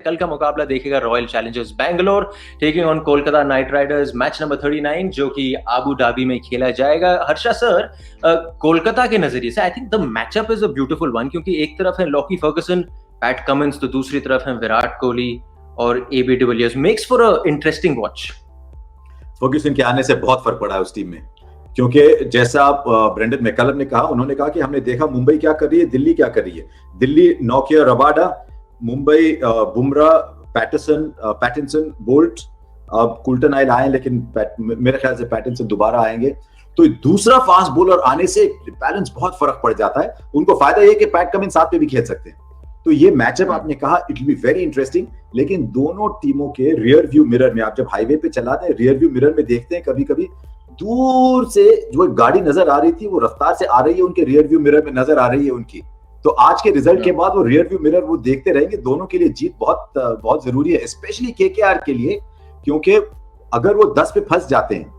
कल का मुकाबला देखेगा royal Challengers Bangalore taking on Kolkata night Riders, match number 39 जो कि आबू धाबी में खेला जाएगा। हर्षा सर, कोलकाता के नजरिए से I think the matchup is a beautiful one, क्योंकि एक तरफ है लॉकी फर्गुसन, पैट कमिंस, तो दूसरी तरफ है विराट कोहली और AB de Villiers. Makes for a interesting watch. Ferguson के आने से बहुत फर्क पड़ा है उस टीम में, क्योंकि जैसा आप ब्रेंडन मैकलम ने कहा, उन्होंने कहा कि हमने देखा मुंबई क्या कर रही है, दिल्ली क्या कर रही है। Delhi Nokia Rabada, Mumbai Bumrah, Pattinson, bolt, अब कुल्टन आयल आए लेकिन मेरे ख्याल से पैटिंसन दोबारा आएंगे। तो दूसरा फास्ट बॉलर आने से बैलेंस बहुत फर्क पड़ जाता है। उनको फायदा ये कि पैट कमिंस साथ में भी खेल सकते हैं। तो ये मैचअप आपने कहा it will be very interesting, लेकिन दोनों टीमों के रियर व्यू मिरर में, आप जब हाईवे पे चलाते हैं रियर व्यू मिरर में देखते हैं, कभी कभी दूर से जो गाड़ी नजर आ रही थी वो रफ्तार से आ रही है, उनके रियर व्यू मिरर में नजर आ रही है उनकी। तो आज के रिजल्ट के बाद वो रियर व्यू मिरर वो देखते रहेंगे। दोनों के लिए जीत बहुत बहुत जरूरी है, स्पेशली केकेआर के लिए, क्योंकि अगर वो 10 पे फंस जाते हैं,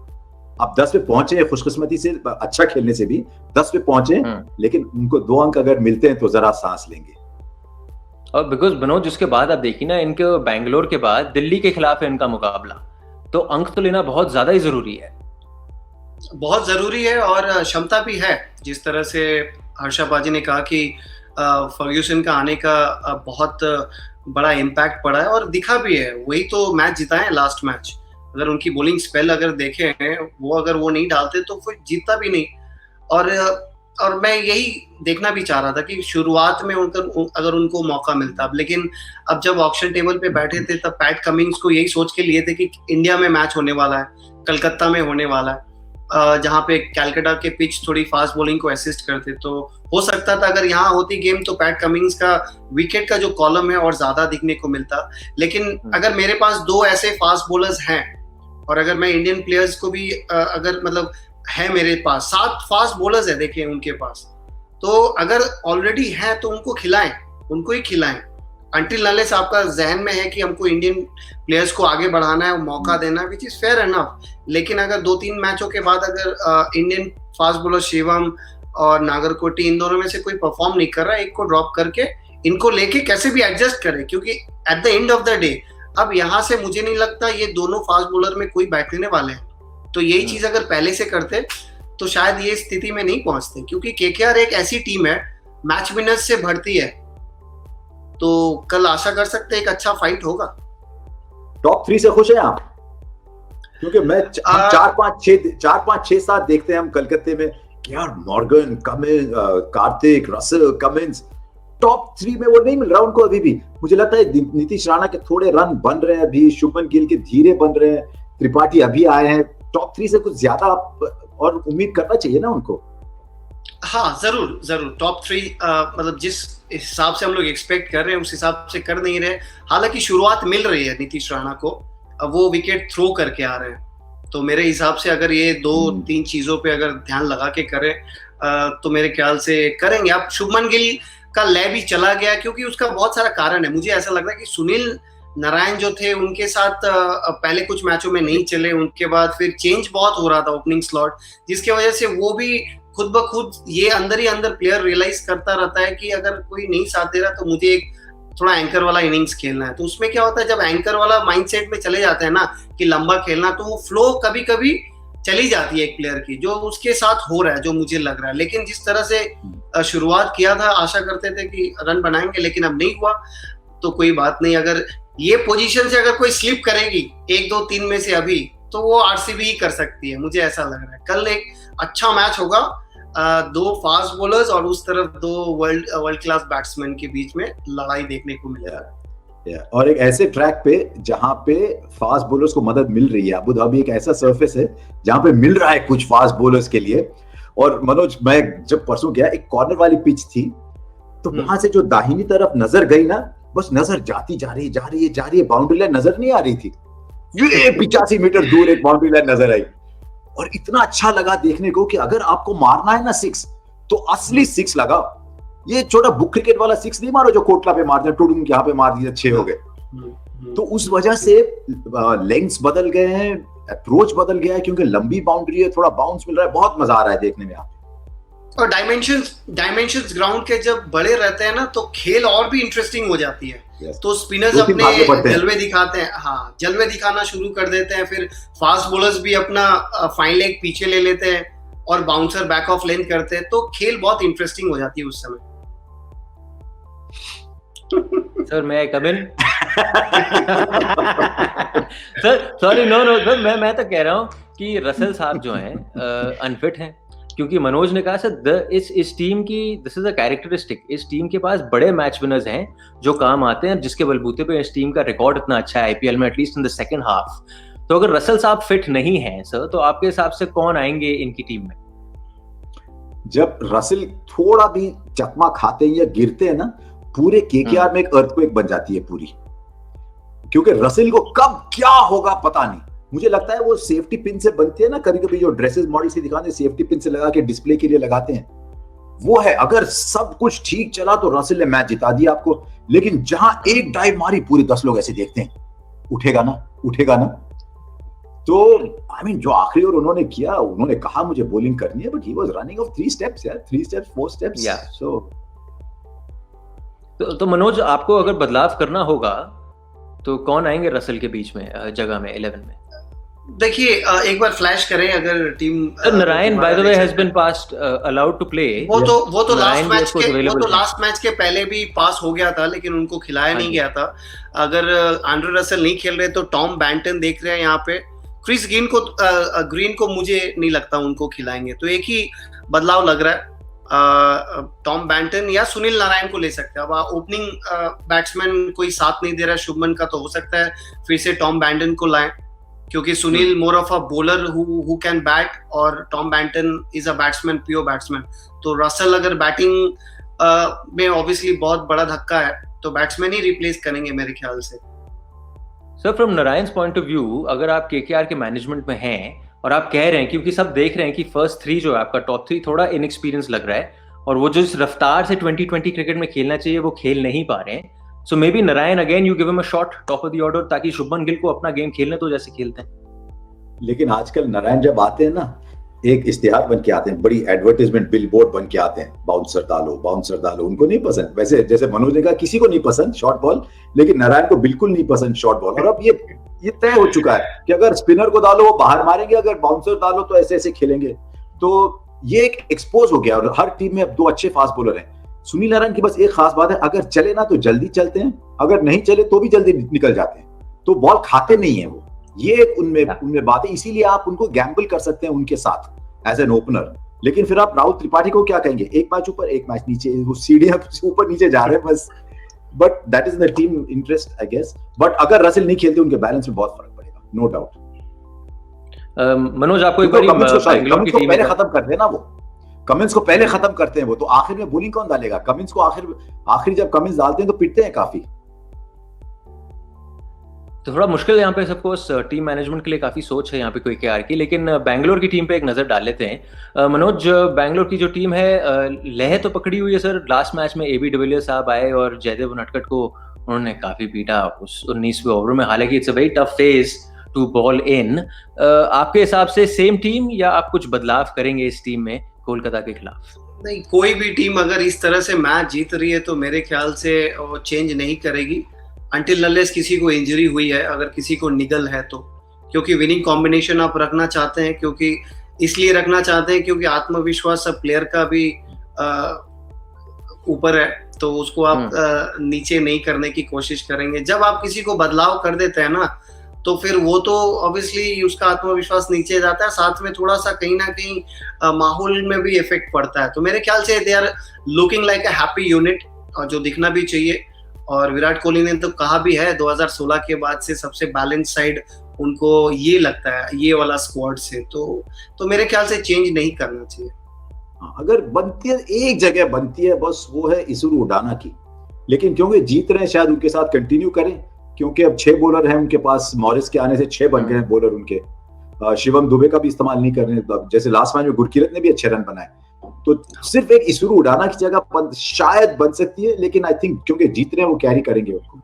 अब 10 पे पहुंचे खुशकिस्मती से, अच्छा खेलने से भी 10 पे पहुंचे, लेकिन उनको 2 अंक अगर मिलते हैं तो जरा सांस लेंगे। और बिकॉज मनोज, जिसके बाद आप देखिए ना, इनके बैंगलोर के बाद दिल्ली के खिलाफ है इनका मुकाबला, तो अंक तो लेना बहुत ज्यादा ही जरूरी है। बहुत जरूरी है और क्षमता भी है। जिस तरह से हर्षा बाजी ने कहा कि फर्ग्यूसन का आने का बहुत बड़ा इम्पैक्ट पड़ा है और दिखा भी है। वही तो मैच जिताए लास्ट मैच। अगर उनकी बॉलिंग स्पेल अगर देखें, वो अगर वो नहीं डालते तो फिर जीतता भी नहीं। और मैं यही देखना भी चाह रहा था कि शुरुआत में अगर उनको मौका मिलता। लेकिन अब जब ऑक्शन टेबल पे बैठे थे तब पैट कमिंस को यही सोच के लिए थे कि इंडिया में मैच होने वाला है, कलकत्ता में होने वाला है, जहाँ पे कैलकाटा के पिच थोड़ी फास्ट बॉलिंग को असिस्ट करते। तो हो सकता था अगर यहाँ होती गेम तो पैट कमिंस का विकेट का जो कॉलम है और ज्यादा दिखने को मिलता। लेकिन अगर मेरे पास 2 ऐसे फास्ट बॉलर्स हैं और अगर मैं इंडियन प्लेयर्स को भी अगर मतलब है मेरे पास 7 फास्ट बॉलर्स है, देखिए उनके पास, तो अगर ऑलरेडी है तो उनको खिलाएं, उनको ही खिलाएं। अंटिल नलेस आपका जहन में है कि हमको इंडियन प्लेयर्स को आगे बढ़ाना है, मौका देना है, विच इज फेयर एनफ। लेकिन अगर 2-3 मैचों के बाद अगर इंडियन फास्ट बॉलर शिवम और नागरकोटी इन दोनों में से कोई परफॉर्म नहीं कर रहा है, एक को ड्रॉप करके इनको लेके कैसे भी एडजस्ट करें, क्योंकि at the end of the day अब यहाँ से मुझे नहीं लगता ये दोनों फास्ट बॉलर में कोई बैठने वाले हैं। तो यही चीज अगर पहले से करते तो शायद ये स्थिति में नहीं पहुंचते, क्योंकि केकेआर एक ऐसी टीम है मैच विनर्स से भरती है। तो कल आशा कर सकते हैं एक अच्छा फाइट होगा। टॉप 3 से खुश हैं आप? क्योंकि मैच 4-5-6-7 देखते हैं हम कलकत्ते में, यार Morgan, Cummins, Kartik, Russell, Cummins, top 3 में वो नहीं मिल रहा उनको अभी भी। मुझे लगता है नीतीश राणा के थोड़े रन बन रहे हैं अभी, शुभमन गिल के धीरे बन रहे हैं, त्रिपाठी अभी आए हैं। टॉप 3 से कुछ ज्यादा और उम्मीद करना चाहिए ना उनको। हाँ जरूर टॉप 3 मतलब जिस हिसाब से हम लोग एक्सपेक्ट कर रहे हैं उस हिसाब से कर नहीं रहे। हालांकि शुरुआत मिल रही है नीतीश राणा को, अब वो विकेट थ्रो करके आ रहे हैं। तो मेरे हिसाब से अगर ये 2-3 चीजों पे अगर ध्यान लगा के करें तो मेरे ख्याल से करेंगे। अब शुभमन गिल का लय भी चला गया, क्योंकि उसका बहुत सारा कारण है। मुझे ऐसा लग रहा है कि सुनील नारायण जो थे उनके साथ पहले कुछ मैचों में नहीं चले, उनके बाद फिर चेंज बहुत हो रहा था ओपनिंग स्लॉट, जिसकी वजह से वो भी खुद ब खुद ये अंदर ही अंदर प्लेयर रियलाइज करता रहता है कि अगर कोई नहीं साथ दे रहा तो मुझे एक थोड़ा एंकर वाला इनिंग्स खेलना है। तो उसमें क्या होता है, जब एंकर वाला माइंडसेट में चले जाते हैं ना कि लंबा खेलना, तो वो फ्लो कभी कभी चली जाती है एक प्लेयर की, जो उसके साथ हो रहा है, जो मुझे लग रहा है। लेकिन जिस तरह से शुरुआत किया था, आशा करते थे कि रन बनाएंगे, लेकिन अब नहीं हुआ। तो कोई बात नहीं, अगर ये पोजीशन से अगर कोई स्लिप करेगी 1-2-3 में से अभी, तो वो आरसीबी ही कर सकती है, मुझे ऐसा लग रहा है। कल एक अच्छा मैच होगा, 2 फास्ट बॉलर्स और उस तरफ 2 वर्ल्ड क्लास बैट्समैन के बीच में लड़ाई देखने को मिलेगा। और एक ऐसे ट्रैक पे जहां पे फास्ट बॉलर्स को मदद मिल रही है। अबू धाबी एक ऐसा सर्फेस है जहां पे मिल रहा है कुछ फास्ट बॉलर्स के लिए। और मनोज, मैं जब परसों गया, एक कॉर्नर वाली पिच थी, तो वहां से जो दाहिनी तरफ नजर गई ना, बस नजर जाती जा रही है, बाउंड्री लाइन नजर नहीं आ रही थी। ये 85 मीटर दूर एक बाउंड्री लाइन नजर आई और इतना अच्छा लगा देखने को कि अगर आपको मारना है ना 6, तो असली 6 लगा। ये छोटा बुक क्रिकेट वाला 6 नहीं मारो जो कोटला पे मारते हैं, टुडुम यहाँ पे मार दिया 6 हो गए। तो उस वजह से लेंग्स बदल गए हैं, अप्रोच बदल गया है, क्योंकि लंबी बाउंड्री है, थोड़ा बाउंस मिल रहा है, बहुत मजा आ रहा है देखने में। आप और डायमेंशंस ग्राउंड के जब बड़े रहते हैं ना तो खेल और भी इंटरेस्टिंग हो जाती है। Yes. तो स्पिनर्स अपने जलवे दिखाते हैं, हाँ जलवे दिखाना शुरू कर देते हैं, फिर फास्ट बॉलर्स भी अपना फाइन लेग पीछे ले लेते हैं और बाउंसर बैक ऑफ लेन करते हैं, तो खेल बहुत इंटरेस्टिंग हो जाती है उस समय। सर मैं आई कम इन? सर सॉरी, नो सर, मैं तो कह रहा हूँ कि रसेल साहब जो हैं अनफिट हैं, क्योंकि मनोज ने कहा सर इस टीम की दिस इज अ कैरेक्टरिस्टिक, इस टीम के पास बड़े मैच विनर्स हैं जो काम आते हैं, जिसके बलबूते पे इस टीम का रिकॉर्ड इतना अच्छा है आईपीएल में, at least in the second half. तो अगर रसेल साहब फिट नहीं हैं सर, तो आपके हिसाब से कौन आएंगे इनकी टीम में? जब रसेल थोड़ा भी चकमा खाते हैं या गिरते हैं ना, पूरे केकेआर में एक अर्थक्वेक बन जाती है पूरी, क्योंकि रसेल को कब क्या होगा पता नहीं। मुझे लगता है वो सेफ्टी पिन से बनती है ना, कभी कभी जो ड्रेसेस मॉडल से दिखाते हैं सेफ्टी पिन से लगा के डिस्प्ले के लिए लगाते हैं, वो है। अगर सब कुछ ठीक चला तो रसेल ने मैच जिता दिया आपको, लेकिन जहां एक डाइव मारी पूरे 10 लोग ऐसे देखते हैं, उठेगा ना। तो आई मीन जो आखिरी ओवर उन्होंने किया, उन्होंने कहा मुझे बॉलिंग करनी है, but he was running of 3 steps यार, 3 स्टेप्स 4 स्टेप्स। सो तो मनोज, आपको अगर बदलाव करना होगा तो कौन आएंगे रसेल के बीच में जगह में 11 में? देखिए एक बार फ्लैश करें अगर team. Narayan by the way has been passed allowed to play. वो तो लास्ट मैच के पहले भी पास हो गया था, लेकिन उनको खिलाया नहीं गया था। अगर एंड्रू रसेल नहीं खेल रहे तो टॉम बैंटन देख रहे हैं यहाँ पे। क्रिस ग्रीन को मुझे नहीं लगता उनको खिलाएंगे, तो एक ही बदलाव लग रहा है, टॉम बैंटन या सुनील नारायण को ले सकते हैं। अब ओपनिंग बैट्समैन कोई साथ नहीं दे रहा है शुभमन का, तो हो सकता है फिर से टॉम बैंटन को लाएं, क्योंकि Sunil more of a bowler who can bat और Tom Banton is a batsman, pure batsman. तो रसेल अगर बैटिंग में ऑब्वियसली बहुत बड़ा धक्का है, तो बैट्समैन ही रिप्लेस करेंगे मेरे ख्याल से। Sir from Narayan point of view, अगर आप केकेआर के मैनेजमेंट में हैं और आप कह रहे हैं, क्योंकि सब देख रहे हैं कि फर्स्ट 3 जो है आपका टॉप 3 थोड़ा इनएक्सपीरियंस लग रहा है, और वो जो इस रफ्तार से 2020 क्रिकेट में खेलना चाहिए वो खेल नहीं पा रहे हैं, so maybe Narine again you give him a shot top of the order, ताकि शुभमन गिल को अपना गेम खेलने तो जैसे खेलते हैं। लेकिन आजकल नारायण जब आते हैं ना, एक इश्तिहार बन के आते हैं, बड़ी एडवर्टाइजमेंट बिलबोर्ड बन के आते हैं, बाउंसर डालो। उनको नहीं पसंद, वैसे जैसे मनोज ने कहा किसी को नहीं पसंद शॉर्ट बॉल, लेकिन नारायण को बिल्कुल नहीं पसंद शॉर्ट बॉल। और अब ये तय हो चुका है कि अगर स्पिनर को डालो वो बाहर मारेंगे, अगर बाउंसर डालो तो ऐसे खेलेंगे। तो ये एक एक्सपोज हो गया, और हर टीम में अब 2 अच्छे फास्ट बॉलर हैं। सुनील नारायण की बस एक खास बात है, अगर चले ना तो जल्दी चलते हैं, अगर नहीं चले तो भी जल्दी निकल जाते हैं, तो बॉल खाते नहीं है वो। ये एक उनमें बात है, इसीलिए आप उनको गैम्बल कर सकते हैं उनके साथ एज एन ओपनर। लेकिन फिर आप राहुल त्रिपाठी को क्या कहेंगे, एक मैच ऊपर एक मैच नीचे, वो सीढ़ियां ऊपर नीचे जा रहे हैं बस। But that is the team interest I guess. But अगर रसेल नहीं खेलते उनके बैलेंस में बहुत फर्क पड़ेगा, नो डाउट। मनोज, आपको एक बार बैंगलोर की टीम पहले खत्म करते हैं ना, वो कमिंस को पहले खत्म करते हैं वो, तो आखिर में बॉलिंग कौन डालेगा? कमिंस को आखिर जब कमिंस डालते हैं तो पिटते हैं काफी। तो थोड़ा मुश्किल है यहाँ पे सबको, टीम मैनेजमेंट के लिए काफी सोच है यहाँ पे कोई केकेआर की। लेकिन बैंगलोर की टीम पे एक नजर डाल लेते हैं। मनोज, बैंगलोर की जो टीम है लह तो पकड़ी हुई है सर। लास्ट मैच में एबी डिविलियर्स साहब आए और जयदेव उनडकट को उन्होंने काफी पीटा उस 19वें ओवर में। हालांकि it's a very tough phase two ball in. आपके हिसाब से सेम टीम या आप कुछ बदलाव करेंगे इस टीम में कोलकाता के खिलाफ? नहीं, कोई भी टीम अगर इस तरह से मैच जीत रही है तो मेरे ख्याल से वो चेंज नहीं करेगी अंटिल अनलेस किसी को इंजरी हुई है, अगर किसी को निगल है तो। क्योंकि विनिंग कॉम्बिनेशन आप रखना चाहते हैं, क्योंकि इसलिए रखना चाहते हैं क्योंकि आत्मविश्वास सब प्लेयर का भी ऊपर है, तो उसको आप नीचे नहीं करने की कोशिश करेंगे। जब आप किसी को बदलाव कर देते हैं ना, तो फिर वो तो ऑब्वियसली उसका आत्मविश्वास नीचे जाता है, साथ में थोड़ा सा कहीं ना कहीं माहौल में भी इफेक्ट पड़ता है। तो मेरे ख्याल से they are looking like a happy unit, और जो दिखना भी चाहिए। और विराट कोहली ने तो कहा भी है 2016 के बाद से सबसे बैलेंस साइड उनको ये लगता है, ये वाला स्क्वाड से। तो मेरे ख्याल से चेंज नहीं करना चाहिए। अगर बनती है, एक जगह बनती है बस, वो है इसरू उडाना की। लेकिन क्योंकि जीत रहे हैं शायद उनके साथ कंटिन्यू करें, क्योंकि अब 6 बॉलर हैं उनके पास, मॉरिस के आने से 6 बन गए हैं बॉलर उनके। शिवम दुबे का भी इस्तेमाल नहीं कर रहे हैं, जैसे लास्ट मैच में गुरकीरत ने भी अच्छे रन बनाए। तो सिर्फ एक इसरू उडाना की जगह शायद बन सकती है, लेकिन आई थिंक क्योंकि जीत रहे हैं वो कैरी करेंगे उनको।